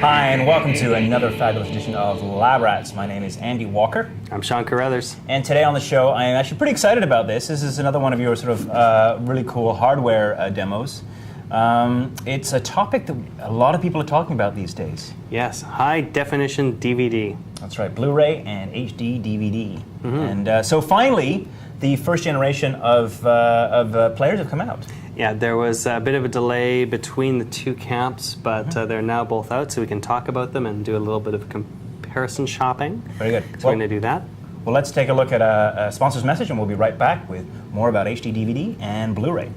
Hi, and welcome to another fabulous edition of Lab Rats. My name is Andy Walker. I'm Sean Carruthers. And today on the show, I am actually pretty excited about this. This is another one of your sort of really cool hardware demos. It's a topic that a lot of people are talking about these days. Yes, high definition DVD. That's right, Blu-ray and HD DVD. And so finally, the first generation of players have come out. Yeah, there was a bit of a delay between the two camps, but they're now both out, so we can talk about them and do a little bit of comparison shopping. Very good. So we're going to do that. Well, let's take a look at a sponsor's message, and we'll be right back with more about HD DVD and Blu-ray.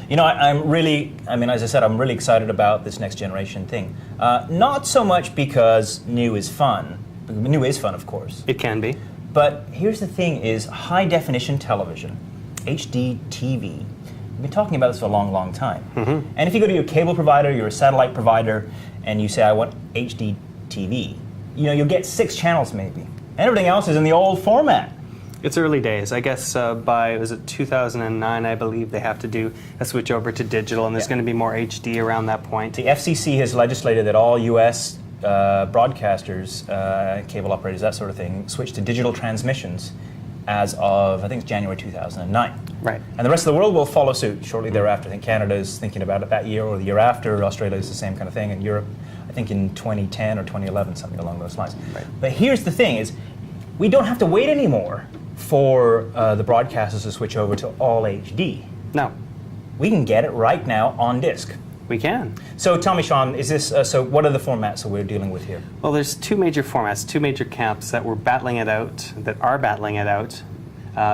You know, as I said, I'm really excited about this next generation thing. Not so much because new is fun. New is fun, of course. It can be. But here's the thing is high definition television, HD TV. We've been talking about this for a long, long time. And if you go to your cable provider, you're a satellite provider, and you say, I want HD TV, you know, you'll get 6 channels maybe. And everything else is in the old format. It's early days. I guess by, was it 2009, I believe, they have to do a switch over to digital, and there's going to be more HD around that point. The FCC has legislated that all U.S. broadcasters, cable operators, that sort of thing, switch to digital transmissions as of, I think it's January 2009. Right. And the rest of the world will follow suit shortly thereafter. I think Canada is thinking about it that year or the year after. Australia is the same kind of thing. And Europe, I think in 2010 or 2011, something along those lines. Right. But here's the thing is, we don't have to wait anymore for the broadcasters to switch over to all HD. No. We can get it right now on disc. We can. So tell me, Sean, is this so? What are the formats that we're dealing with here? Well, there's 2 major formats, 2 major camps that were battling it out, that are battling it out.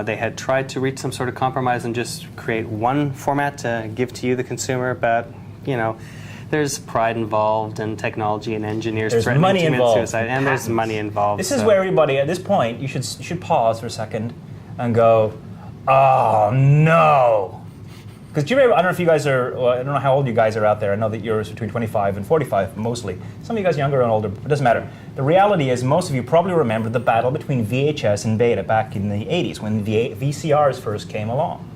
They had tried to reach some sort of compromise and just create one format to give to you, the consumer, but, you know, there's pride involved and technology and engineers threatening to commit suicide, and there's money involved. This is where everybody, at this point, you should pause for a second and go, oh no. Because do you remember, I don't know if you guys are, well, I don't know how old you guys are out there. I know that you're between 25 and 45 mostly. Some of you guys are younger and older, but it doesn't matter. The reality is most of you probably remember the battle between VHS and Beta back in the 80s when VCRs first came along.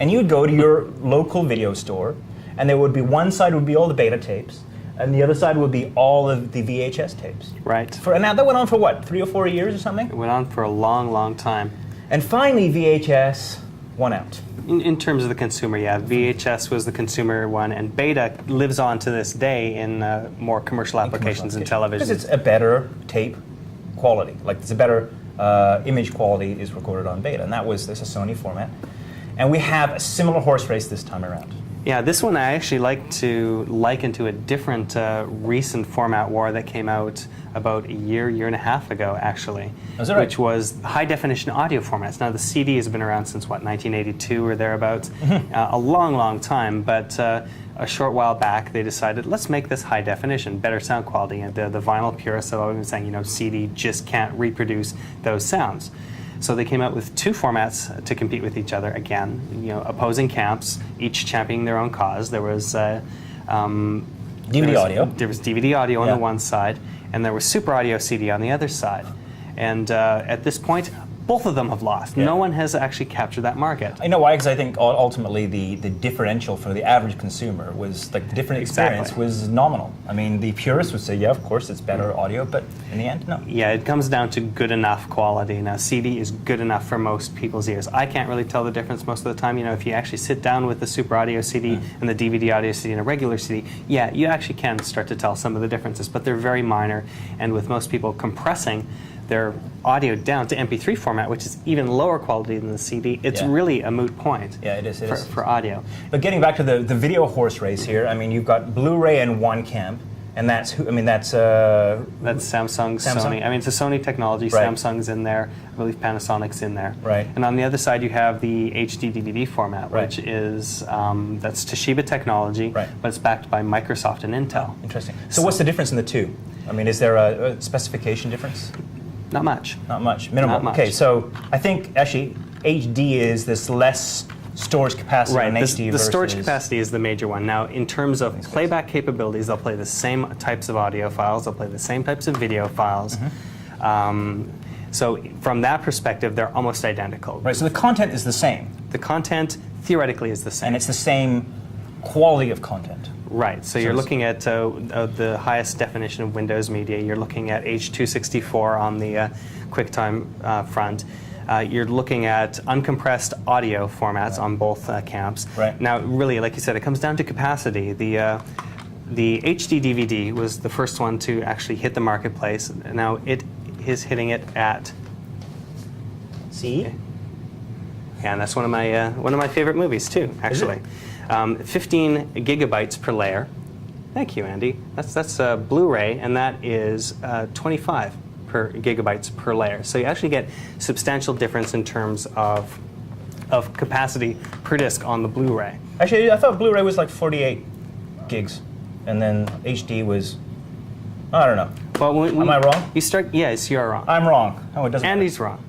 And you'd go to your local video store, and there would be one side would be all the Beta tapes, and the other side would be all of the VHS tapes. Right. And now that went on for what, 3 or 4 years or something? It went on for a long, long time. And finally, VHS won out. In terms of the consumer, yeah. VHS was the consumer one, and Beta lives on to this day in more commercial applications in television. Because it's a better tape quality. Like, it's a better image quality is recorded on Beta, and this is a Sony format. And we have a similar horse race this time around. Yeah, this one I actually like to liken to a different recent format war that came out about a year and a half ago, actually. Is that right? Which was high-definition audio formats. Now, the CD has been around since, what, 1982 or thereabouts? A long, long time, but a short while back they decided, let's make this high definition, better sound quality. And the vinyl purists have always been saying, you know, CD just can't reproduce those sounds. So they came out with 2 formats to compete with each other again, you know, opposing camps, each championing their own cause. There was DVD audio. There was DVD audio on the one side, and there was Super Audio CD on the other side. And at this point, both of them have lost. No one has actually captured that market. I know why, because I think ultimately the differential for the average consumer was, like, the different experience was nominal. I mean, the purists would say, yeah, of course, it's better audio, but in the end, no. Yeah, it comes down to good enough quality. Now, CD is good enough for most people's ears. I can't really tell the difference most of the time. You know, if you actually sit down with the Super Audio CD and the DVD Audio CD and a regular CD, yeah, you actually can start to tell some of the differences, but they're very minor, and with most people compressing their audio down to MP3 format, which is even lower quality than the CD, it's really a moot point. Yeah, it is. For audio. But getting back to the video horse race here, I mean, you've got Blu-ray in one camp, And that's who? I mean, that's Samsung, Sony. I mean, it's a Sony technology. Right. Samsung's in there. I believe Panasonic's in there. Right. And on the other side, you have the HD DVD format, Right. which is that's Toshiba technology, Right. but it's backed by Microsoft and Intel. Interesting. So what's the difference in the two? I mean, is there a specification difference? Not much. Not much. Minimal. Not much. Okay, so I think actually HD is this less storage capacity Right. on HD The storage versus- capacity is the major one. Now, in terms of playback capabilities, they'll play the same types of audio files. They'll play the same types of video files. So from that perspective, they're almost identical. Right. So the content is the same, The content theoretically is the same. and it's the same quality of content. Right, so you're it's- looking at the highest definition of Windows media. You're looking at H.264 on the QuickTime front. You're looking at uncompressed audio formats on both camps. Right. Now, really, like you said, it comes down to capacity. The HD DVD was the first one to actually hit the marketplace. Now it is hitting it at. See? Yeah, and that's one of my favorite movies too, actually. 15 gigabytes per layer. Thank you, Andy. That's Blu-ray, and that is 25 per gigabytes per layer. So you actually get substantial difference in terms of capacity per disc on the Blu-ray. Actually, I thought Blu-ray was like 48 gigs, and then HD was, I don't know. Well, Am I wrong? Yes, you're wrong. I'm wrong. Oh, it doesn't. Andy's wrong.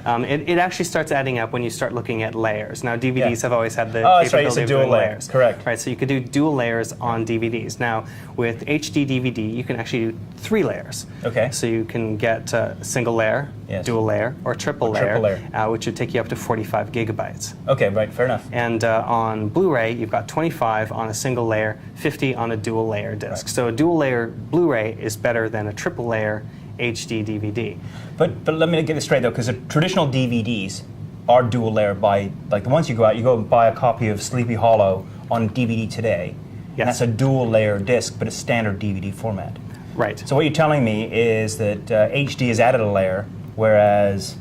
It actually starts adding up when you start looking at layers. Now, DVDs have always had the that's right, you capability said of dual doing layer. layers. Correct. Right, so you could do dual layers on DVDs. Now, with HD DVD, you can actually do 3 layers. Okay. So you can get single layer, Yes. dual layer, or triple triple layer, layer. which would take you up to 45 gigabytes. Okay, right, fair enough. And on Blu-ray, you've got 25 on a single layer, 50 on a dual layer disc. Right. So a dual layer Blu-ray is better than a triple layer HD DVD. But let me get this straight though, because the traditional DVDs are dual layer by, like the ones you go out, you go buy a copy of Sleepy Hollow on DVD today, Yes. and that's a dual layer disc, but it's standard DVD format. Right. So what you're telling me is that HD has added a layer, whereas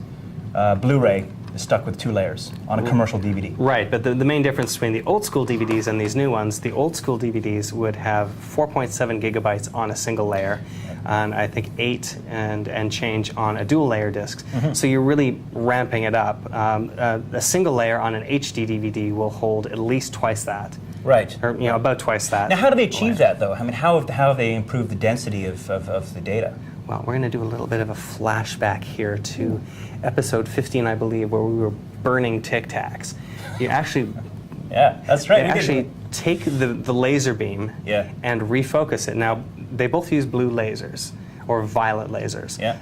Blu-ray is stuck with 2 layers on a commercial DVD. Right, but the main difference between the old school DVDs and these new ones, the old school DVDs would have 4.7 gigabytes on a single layer, and I think 8 and change on a dual layer disc. So you're really ramping it up. A single layer on an HD DVD will hold at least twice that, Right. or about twice that. Now, how do they achieve that though? I mean, how have they improved the density of the data? Well, we're going to do a little bit of a flashback here to episode 15, I believe, where we were burning Tic Tacs. You actually Yeah, that's right. They we did. actually take the laser beam Yeah. and refocus it. Now, they both use blue lasers or violet lasers. Yeah.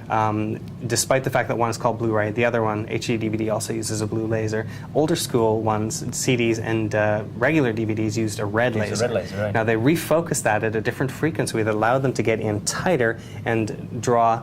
Despite the fact that one is called Blu-ray, the other one, HD DVD, also uses a blue laser. Older school ones, CDs and regular DVDs, used a red Used a laser. red laser, right. Now, they refocused that at a different frequency that allowed them to get in tighter and draw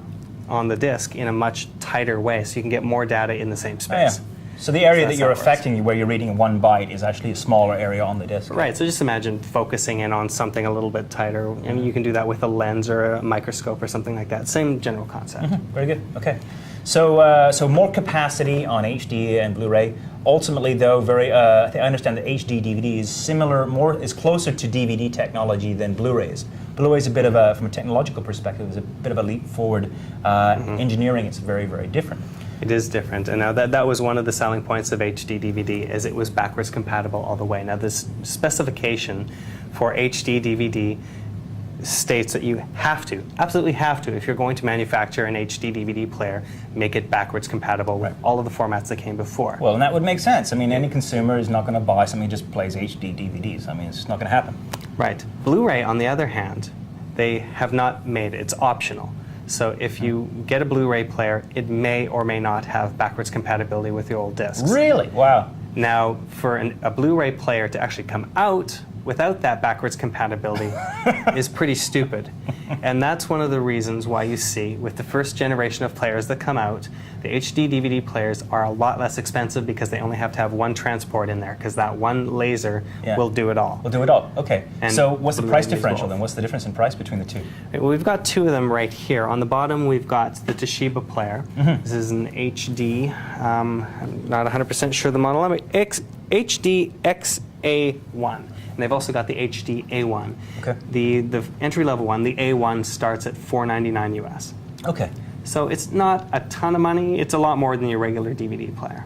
on the disc in a much tighter way, so you can get more data in the same Oh, yeah. space. So the area So that that's you're how it works. affecting, where you're reading 1 byte, is actually a smaller area on the disk. Right, so just imagine focusing in on something a little bit tighter, and you can do that with a lens or a microscope or something like that. Same general concept. Very good. Okay. So more capacity on HD and Blu-ray. Ultimately, though, I understand that HD DVD is closer to DVD technology than Blu-ray is. Blu-ray is a bit of from a technological perspective, is a bit of a leap forward. Engineering, it's very, very different. It is different, and now that was one of the selling points of HD DVD, is it was backwards compatible all the way. Now this specification for HD DVD states that you have to, absolutely have to, if you're going to manufacture an HD DVD player, make it backwards compatible with all of the formats that came before. Well, and that would make sense. I mean, any consumer is not going to buy something that just plays HD DVDs. I mean, it's not going to happen. Right. Blu-ray, on the other hand, they have not made it. It's optional. So if you get a Blu-ray player, it may or may not have backwards compatibility with the old discs. Really? Wow. Now, for a Blu-ray player to actually come out without that backwards compatibility is pretty stupid. And that's one of the reasons why you see, with the first generation of players that come out, the HD DVD players are a lot less expensive because they only have to have one transport in there, because that one laser will do it all. We'll do it all. Okay. And So what's the Blu-ray price uses differential both. then? What's the difference in price between the two? Well, we've got 2 of them right here. On the bottom, we've got the Toshiba player. This is an HD. I'm not 100% sure the model number. HD A1. And they've also got the HD A1. Okay. The entry-level one, the A1, starts at $499 US. Okay. So it's not a ton of money. It's a lot more than your regular DVD player.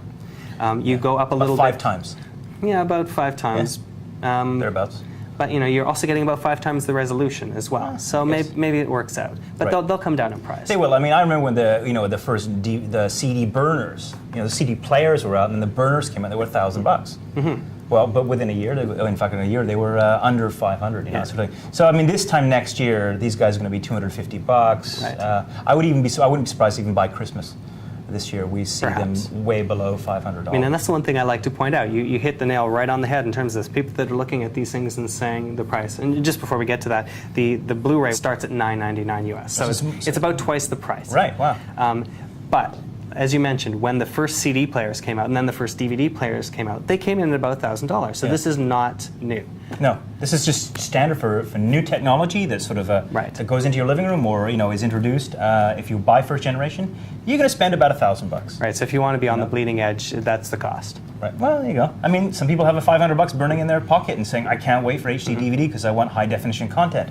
You go up a little About 5 bit. times. Yeah, about 5 times. Thereabouts. But you're also getting about 5 times the resolution as well. So yes. maybe it works out. But Right. they'll come down in price. They will. I mean, I remember when the first the CD burners, the CD players were out, and then the burners came out. They were $1,000. Mm-hmm. Well, but within a year, in fact, in a year, they were under 500. Yeah. Sort of. So I mean, this time next year, these guys are going to be $250. Right. I wouldn't be surprised even by Christmas this year we see Perhaps. them way below $500. I mean, and that's the one thing I like to point out. You hit the nail right on the head in terms of this. People that are looking at these things and saying the price. And just before we get to that, the Blu-ray starts at $999 US. So it's about twice the price. Right. Wow. But as you mentioned, when the first CD players came out and then the first DVD players came out, they came in at about $1,000. So this is not new. No, this is just standard for new technology that sort of Right. that goes into your living room or is introduced. If you buy first generation, you're going to spend about $1,000. Right. So if you want to be on the bleeding edge, that's the cost. Right. Well, there you go. I mean, some people have a $500 burning in their pocket and saying, "I can't wait for HD DVD because I want high definition content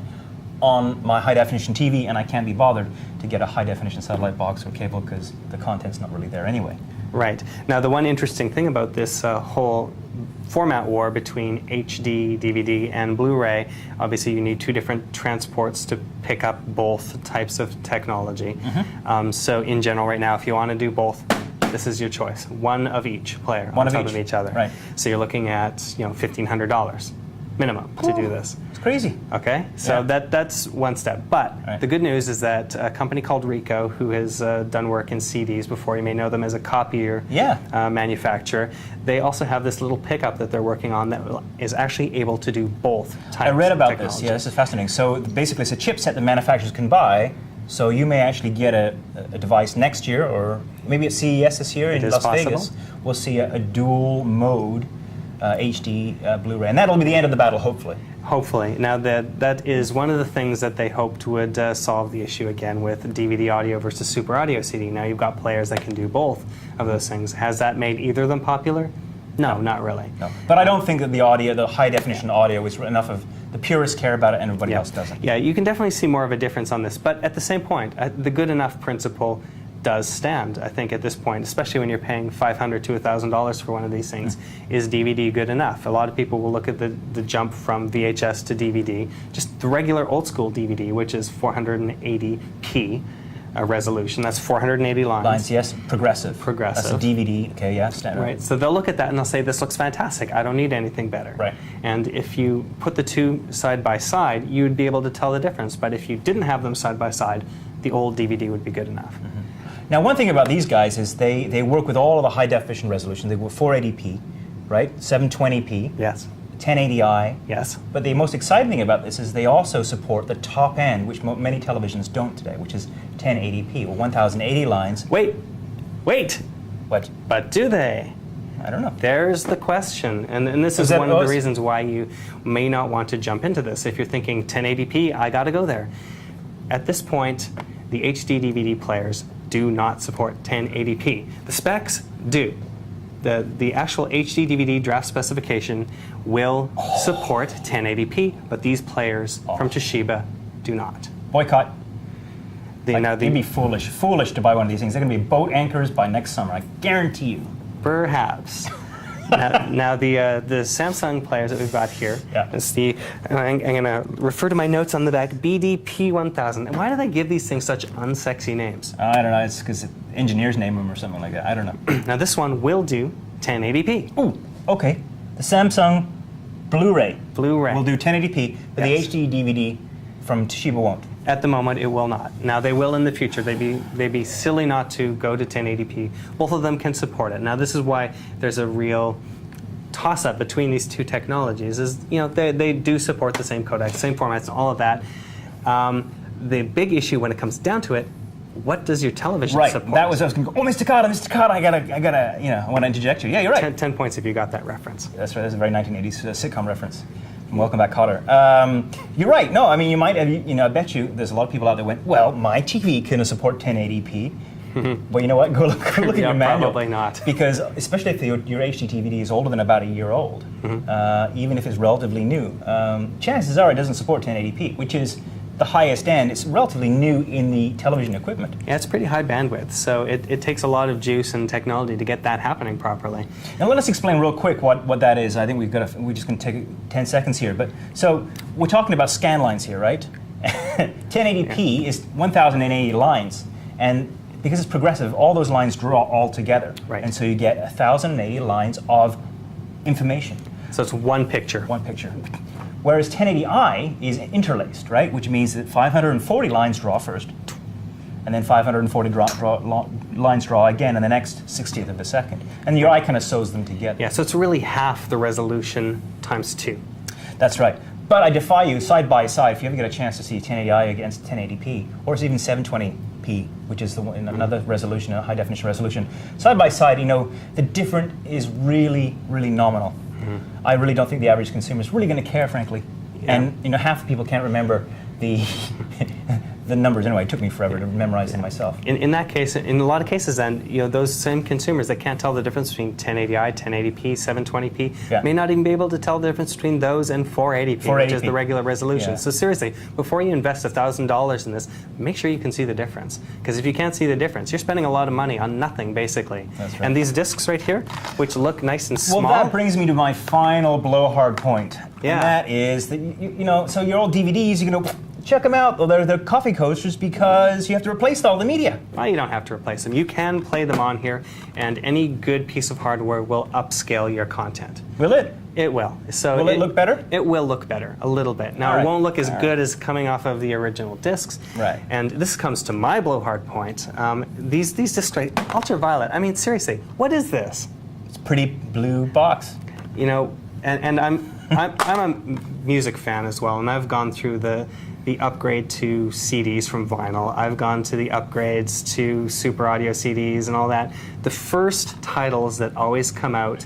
on my high definition TV, and I can't be bothered to get a high definition satellite box or cable because the content's not really there anyway." Right. Now, the one interesting thing about this whole format war between HD, DVD, and Blu-ray, obviously you need 2 different transports to pick up both types of technology. So in general right now, if you want to do both, this is your choice. One of each player on top of each other. Right. So you're looking at $1,500 minimum to do this. It's crazy. Okay, so that's one step. But the good news is that a company called Ricoh, who has done work in CDs before, you may know them as a copier manufacturer, they also have this little pickup that they're working on that is actually able to do both types I read about of technology. this. Yeah, this is fascinating. So basically, it's a chipset that manufacturers can buy. So you may actually get a device next year, or maybe at CES this year in Las Vegas. We'll see a dual mode HD Blu-ray, and that'll be the end of the battle, hopefully. Hopefully. Now, that is one of the things that they hoped would solve the issue again with DVD audio versus Super Audio CD. Now, you've got players that can do both of those things. Has that made either of them popular? No, not really. No. But I don't think that the high definition audio is enough of the purists care about it and everybody else doesn't. Yeah, you can definitely see more of a difference on this. But at the same point, the good enough principle does stand, I think, at this point, especially when you're paying $500 to $1,000 for one of these things. Is DVD good enough? A lot of people will look at the jump from VHS to DVD, just the regular old school DVD, which is 480p resolution. That's 480 lines. Yes, progressive. Progressive. That's a DVD, okay, yeah, standard. Right, so they'll look at that and they'll say, this looks fantastic, I don't need anything better. Right. And if you put the two side by side, you'd be able to tell the difference. But if you didn't have them side by side, the old DVD would be good enough. Now, one thing about these guys is they work with all of the high definition resolution. They work 480p, right? 720p. Yes. 1080i. Yes. But the most exciting thing about this is they also support the top end, which many televisions don't today, which is 1080p, or 1080 lines. Wait. What? But do they? I don't know. There's the question, and this is one of the reasons why you may not want to jump into this. If you're thinking 1080p, I got to go there. At this point, the HD DVD players do not support 1080p. The specs do. The actual HD DVD draft specification will support 1080p, but these players from Toshiba do not. Boycott. You'd be foolish to buy one of these things. They're going to be boat anchors by next summer, I guarantee you. Perhaps. now the Samsung players that we've got here is I'm going to refer to my notes on the back, BDP1000. Why do they give these things such unsexy names? I don't know. It's because engineers name them or something like that. I don't know. Now this one will do 1080p. Ooh, okay. The Samsung Blu-ray will do 1080p, but the HD DVD from Toshiba won't. At the moment, it will not. Now, they will in the future. They'd be silly not to go to 1080p. Both of them can support it. Now, this is why there's a real toss-up between these two technologies. They do support the same codecs, same formats, all of that. The big issue when it comes down to it, what does your television support? Right. That was I was going to go. Oh, Mr. Carter, I gotta. I want to interject you. Yeah, you're right. 10 points if you got that reference. That's right. That's a very 1980s sitcom reference. Welcome back, Cotter. You're right. No, I mean, you might have, I bet you there's a lot of people out there who went, well, my TV can support 1080p. Well, you know what? Go look at Yeah, your manual. probably not. Because especially if your HD DVD is older than about a year old, even if it's relatively new, chances are it doesn't support 1080p, which is the highest end. It's relatively new in the television equipment. Yeah, it's pretty high bandwidth, so it takes a lot of juice and technology to get that happening properly. Now let us explain real quick what that is. I think we're just going to take 10 seconds here. But so we're talking about scan lines here, right? 1080p is 1080 lines, and because it's progressive, all those lines draw all together. Right. And so you get 1080 lines of information. So it's one picture. One picture. Whereas 1080i is interlaced, right? Which means that 540 lines draw first, and then 540 lines draw again in the next 60th of a second. And your eye kind of sews them together. Yeah, so it's really half the resolution times 2. That's right. But I defy you, side by side, if you ever get a chance to see 1080i against 1080p, or it's even 720p, which is another resolution, a high definition resolution, side by side, you know, the difference is really, really nominal. I really don't think the average consumer is really going to care, frankly. Yeah. And you know, half the people can't remember the the numbers anyway. It took me forever to memorize them myself. In that case, in a lot of cases, then you know those same consumers that can't tell the difference between 1080i, 1080p, 720p may not even be able to tell the difference between those and 480p, which is the regular resolution. Yeah. So seriously, before you invest $1,000 in this, make sure you can see the difference. Because if you can't see the difference, you're spending a lot of money on nothing, basically. That's right. And these discs right here, which look nice and small. Well, that brings me to my final blowhard point. Yeah. And that is that you know, so your old DVDs, you know, check them out. Well, they're coffee coasters because you have to replace all the media. Well, you don't have to replace them. You can play them on here, and any good piece of hardware will upscale your content. Will it? It will. So Will it look better? It will look better, a little bit. Now, All right. it won't look as All good as coming off of the original discs. Right. And this comes to my blowhard point. These discs, right, ultraviolet. I mean, seriously, what is this? It's a pretty blue box. You know, and I'm a music fan as well, and I've gone through the upgrade to CDs from vinyl. I've gone to the upgrades to super audio CDs and all that. The first titles that always come out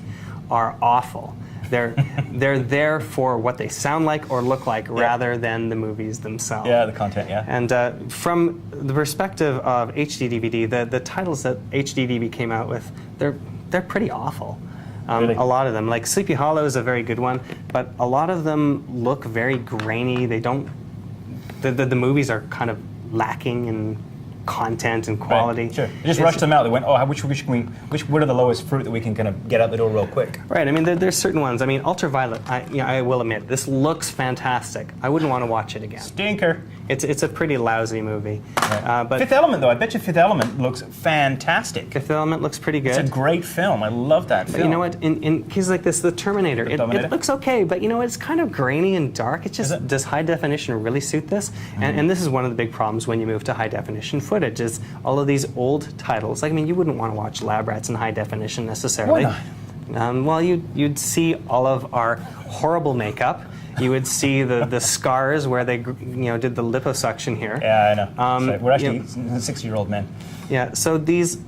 are awful. They're there for what they sound like or look like rather than the movies themselves. Yeah, the content, yeah. And from the perspective of HD DVD, the titles that HD DVD came out with, they're pretty awful. Really? A lot of them, like Sleepy Hollow is a very good one, but a lot of them look very grainy. They don't. The movies are kind of lacking in content and quality. Right. Sure. They just rushed them out. They went, oh, what are the lowest fruit that we can kind of get out the door real quick? Right. I mean, there's certain ones. I mean, Ultraviolet. I will admit, this looks fantastic. I wouldn't want to watch it again. Stinker. It's a pretty lousy movie. Right. But Fifth Element, though, I bet you Fifth Element looks fantastic. Fifth Element looks pretty good. It's a great film. I love that film. But you know what? In cases like this, the Terminator, it looks okay, but you know, it's kind of grainy and dark. It just does high definition really suit this? And this is one of the big problems when you move to high definition footage is all of these old titles. Like, I mean, you wouldn't want to watch Lab Rats in high definition necessarily. Why not? Well, you'd see all of our horrible makeup. You would see the scars where they did the liposuction here. Yeah, I know. We're actually 60-year-old men. Yeah, so these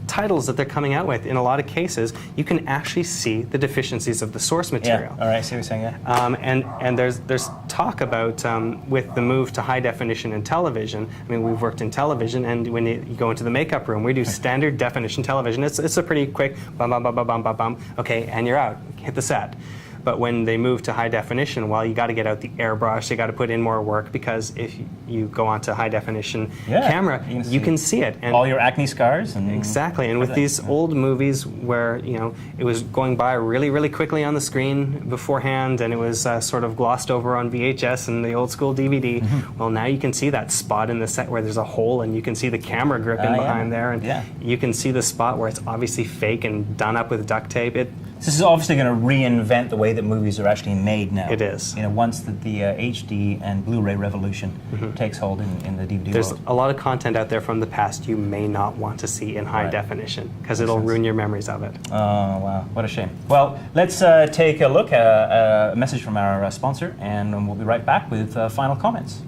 titles that they're coming out with, in a lot of cases, you can actually see the deficiencies of the source material. Yeah, all right, I see what you're saying, yeah. And there's talk about, with the move to high definition in television, I mean, we've worked in television, and when you go into the makeup room, we do standard definition television. It's a pretty quick bum, bum, bum, bum, bum, bum, bum, okay, and you're out, hit the set. But when they move to high definition, well, you got to get out the airbrush, you got to put in more work, because if you go onto high definition camera, you can see it. And all your acne scars? And exactly. And with these old movies where, it was going by really, really quickly on the screen beforehand, and it was sort of glossed over on VHS and the old school DVD, well, now you can see that spot in the set where there's a hole, and you can see the camera gripping behind there, and you can see the spot where it's obviously fake and done up with duct tape. This is obviously going to reinvent the way that movies are actually made now. It is. Once the HD and Blu-ray revolution takes hold in the DVD There's world. a lot of content out there from the past you may not want to see in high definition, because it'll ruin your memories of it. Oh, wow. What a shame. Well, let's take a look at a message from our sponsor, and we'll be right back with final comments.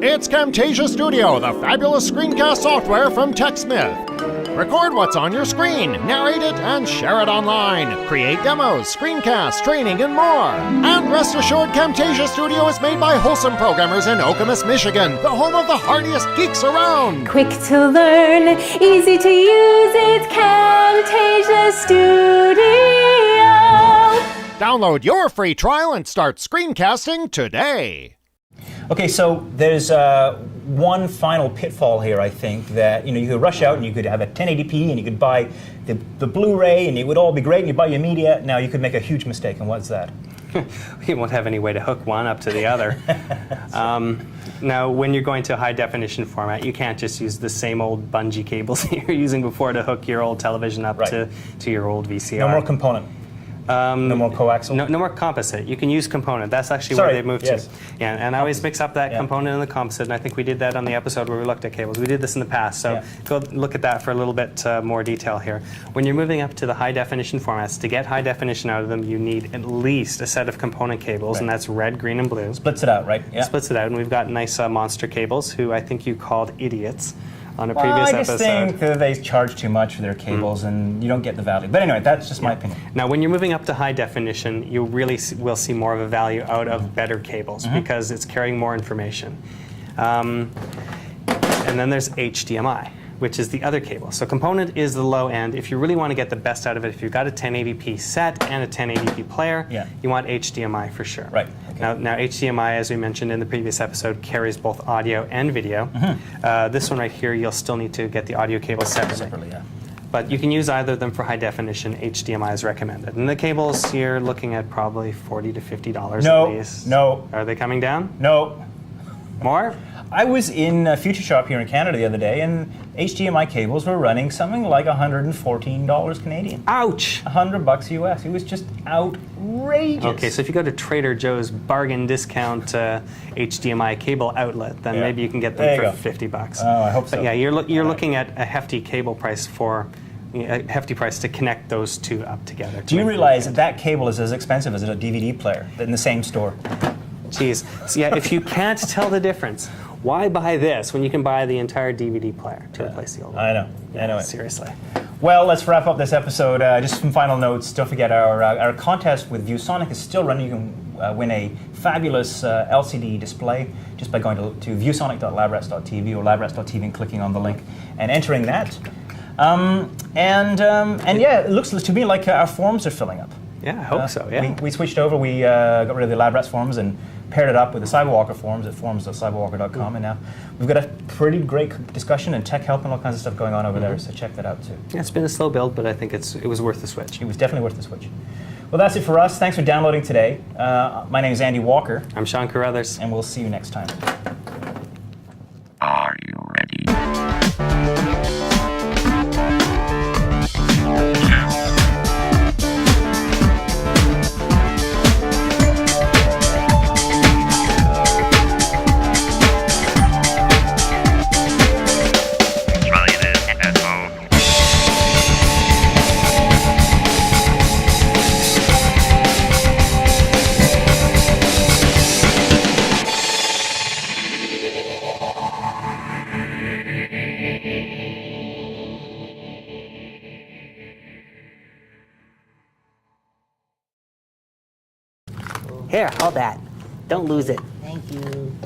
It's Camtasia Studio, the fabulous screencast software from TechSmith. Record what's on your screen, narrate it, and share it online. Create demos, screencasts, training, and more. And rest assured, Camtasia Studio is made by wholesome programmers in Okemos, Michigan, the home of the hardiest geeks around. Quick to learn, easy to use, it's Camtasia Studio. Download your free trial and start screencasting today. Okay, so there's one final pitfall here, I think, that you could rush out and you could have a 1080p and you could buy the Blu-ray and it would all be great and you buy your media. Now you could make a huge mistake, and what's that? You won't have any way to hook one up to the other. Now, when you're going to a high-definition format, you can't just use the same old bungee cables that you're using before to hook your old television up to your old VCR. No more component. No more coaxial? No more composite. You can use component. That's actually where they've moved to. Yeah, and I always mix up that component and the composite, and I think we did that on the episode where we looked at cables. We did this in the past, so go look at that for a little bit more detail here. When you're moving up to the high-definition formats, to get high definition out of them, you need at least a set of component cables, and that's red, green, and blue. Splits it out, right? Yeah. Splits it out, and we've got nice monster cables, who I think you called idiots on a previous I just episode. think that they charge too much for their cables and you don't get the value. But anyway, that's just my opinion. Now, when you're moving up to high definition, you really will see more of a value out of better cables because it's carrying more information. And then there's HDMI, which is the other cable. So component is the low end. If you really want to get the best out of it, if you've got a 1080p set and a 1080p player, you want HDMI for sure. Right. Okay. Now HDMI, as we mentioned in the previous episode, carries both audio and video. This one right here, you'll still need to get the audio cable separately. But you can use either of them for high definition. HDMI is recommended. And the cables, you're looking at probably $40 to $50 at least. No. Are they coming down? No. More? I was in a Future Shop here in Canada the other day, and HDMI cables were running something like $114 Canadian. Ouch! $100 US. It was just outrageous. Okay, so if you go to Trader Joe's bargain discount HDMI cable outlet, then maybe you can get them for $50. Oh, I hope so. But yeah, you're looking at a hefty cable price a hefty price to connect those two up together. Do you realize that cable is as expensive as a DVD player in the same store? Jeez. So yeah, if you can't tell the difference, why buy this when you can buy the entire DVD player to replace the old one? I know. I know it. Seriously. Well, let's wrap up this episode. Just some final notes. Don't forget our contest with ViewSonic is still running. You can win a fabulous LCD display just by going to viewsonic.labrats.tv or labrats.tv and clicking on the link and entering that. And yeah, it looks to me like our forums are filling up. Yeah, I hope so, yeah. We switched over. We got rid of the LabRats forums and paired it up with the Cyberwalker forums at forums.cyberwalker.com, and now we've got a pretty great discussion and tech help and all kinds of stuff going on over there, so check that out too. Yeah, it's been a slow build, but I think it was worth the switch. It was definitely worth the switch. Well, that's it for us. Thanks for downloading today. My name is Andy Walker. I'm Sean Carruthers. And we'll see you next time. Are you ready? Here, hold that. Don't lose it. Thank you.